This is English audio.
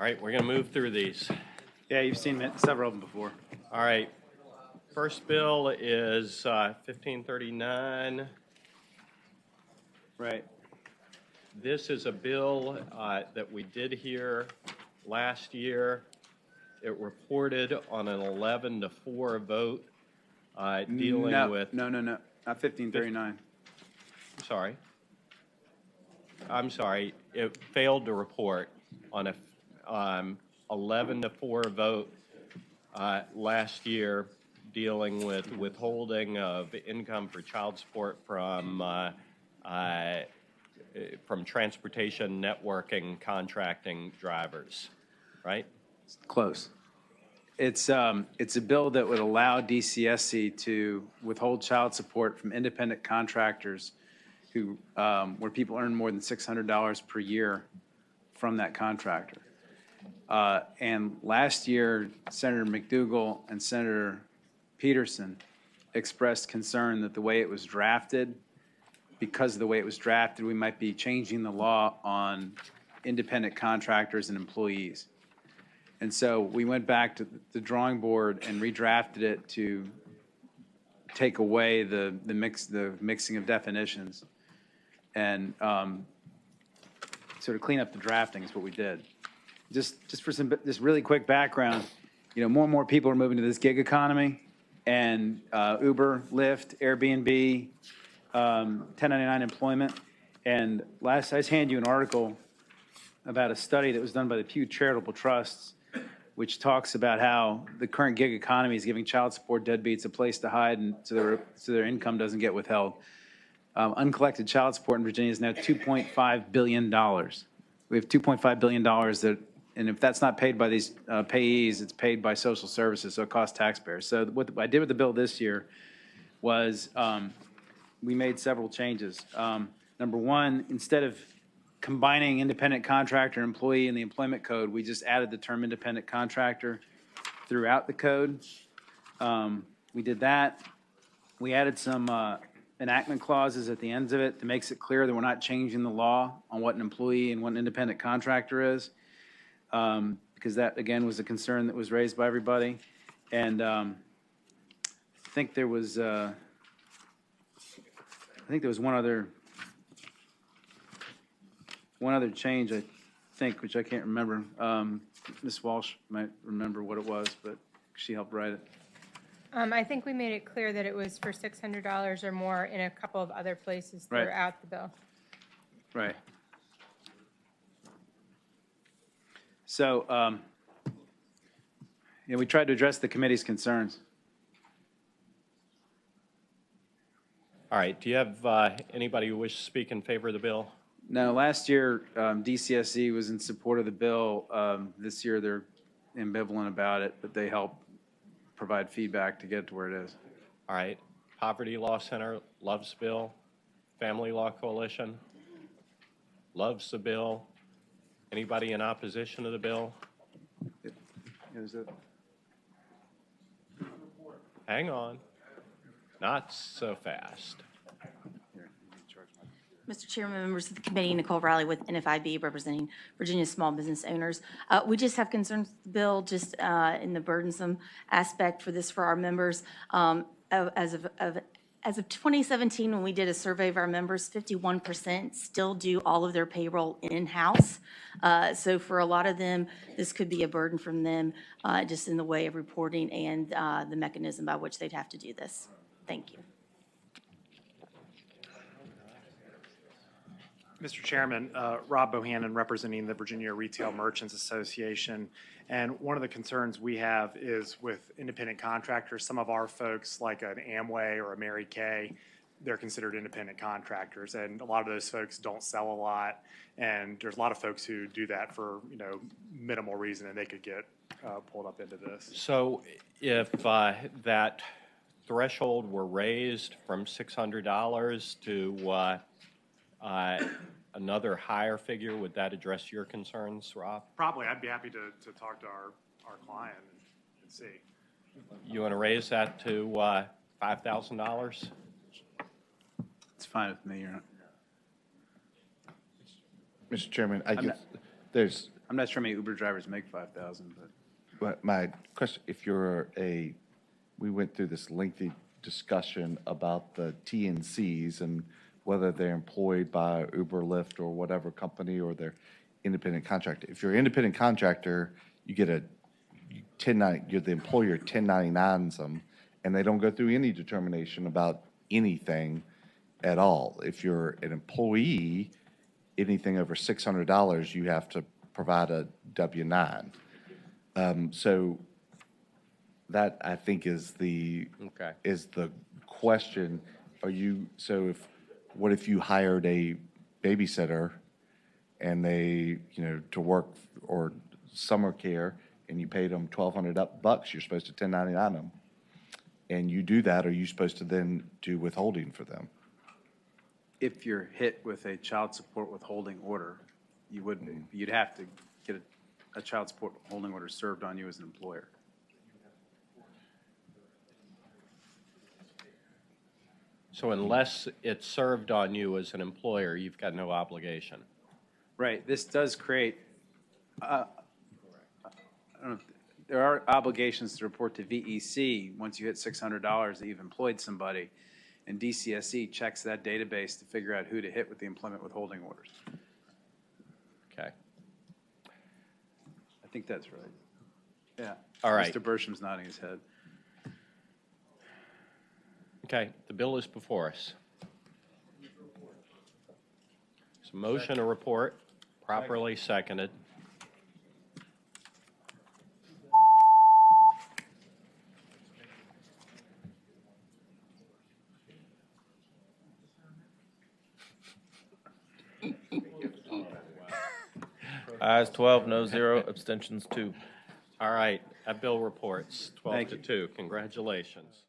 All right, we're going to move through these. Yeah, you've seen several of them before. All right, first bill is 1539. Right. This is a bill that we did hear last year. It reported on an 11-4 vote dealing with... No, not 1539. I'm sorry. It failed to report on a 11-4 vote last year dealing with withholding of income for child support from transportation networking contracting drivers, right? Close. It's a bill that would allow DCSC to withhold child support from independent contractors who where people earn more than $600 per year from that contractor. And last year, Senator McDougal and Senator Peterson expressed concern that the way it was drafted, because of the way it was drafted, we might be changing the law on independent contractors and employees. And so we went back to the drawing board and redrafted it to take away the mixing of definitions and sort of clean up the drafting is what we did. Just for some really quick background, more and more people are moving to this gig economy, and Uber, Lyft, Airbnb, 1099 employment. And I just handed you an article about a study that was done by the Pew Charitable Trusts, which talks about how the current gig economy is giving child support deadbeats a place to hide, and so their income doesn't get withheld. Uncollected child support in Virginia is now $2.5 billion. We have $2.5 billion that, and if that's not paid by these payees, it's paid by social services, so it costs taxpayers. So what I did with the bill this year was we made several changes. Number one, instead of combining independent contractor and employee in the employment code, we just added the term independent contractor throughout the code. We did that. We added some enactment clauses at the ends of it to make it clear that we're not changing the law on what an employee and what an independent contractor is, because that, again, was a concern that was raised by everybody. And I think there was one other change, I think, which I can't remember. Ms. Walsh might remember what it was, but she helped write it. I think we made it clear that it was for $600 or more in a couple of other places Right. throughout the bill. Right. So, we tried to address the committee's concerns. All right, do you have anybody who wishes to speak in favor of the bill? No, last year, DCSC was in support of the bill. This year, they're ambivalent about it, but they help provide feedback to get it to where it is. All right, Poverty Law Center loves the bill. Family Law Coalition loves the bill. Anybody in opposition to the bill? Is it? Hang on, not so fast. Mr. Chairman, members of the committee, Nicole Riley with NFIB representing Virginia small business owners. We just have concerns with the bill, just in the burdensome aspect for this for our members. As of 2017, when we did a survey of our members, 51% still do all of their payroll in-house. So for a lot of them, this could be a burden from them, just in the way of reporting and the mechanism by which they'd have to do this. Thank you. Mr. Chairman, Rob Bohannon representing the Virginia Retail Merchants Association. And one of the concerns we have is with independent contractors. Some of our folks, like an Amway or a Mary Kay, they're considered independent contractors. And a lot of those folks don't sell a lot. And there's a lot of folks who do that for, minimal reason, and they could get pulled up into this. So if that threshold were raised from $600 to another higher figure, would that address your concerns, Rob? Probably. I'd be happy to talk to our client and see. You want to raise that to $5,000? It's fine with me. Mr. Chairman, I guess there's I'm not sure how many Uber drivers make 5,000, but. But my question, if we went through this lengthy discussion about the TNCs and whether they're employed by Uber, Lyft, or whatever company, or they're independent contractor. If you're an independent contractor, you get you're the employer 1099s them, and they don't go through any determination about anything at all. If you're an employee, anything over $600, you have to provide a W-9. So that, I think, is the question. What if you hired a babysitter and they, to work or summer care, and you paid them $1,200 you're supposed to 1099 them. And you do that, are you supposed to then do withholding for them? If you're hit with a child support withholding order, you wouldn't, you'd have to get a child support withholding order served on you as an employer. So unless it's served on you as an employer, you've got no obligation. Right, this does create, I don't know, there are obligations to report to VEC once you hit $600 that you've employed somebody, and DCSE checks that database to figure out who to hit with the employment withholding orders. Okay. I think that's right. Yeah. All right. Mr. Bersham's nodding his head. Okay, the bill is before us. So motion to report, properly seconded. Ayes 12, no 0, abstentions 2. All right, that bill reports 12 Thank to you. 2. Congratulations.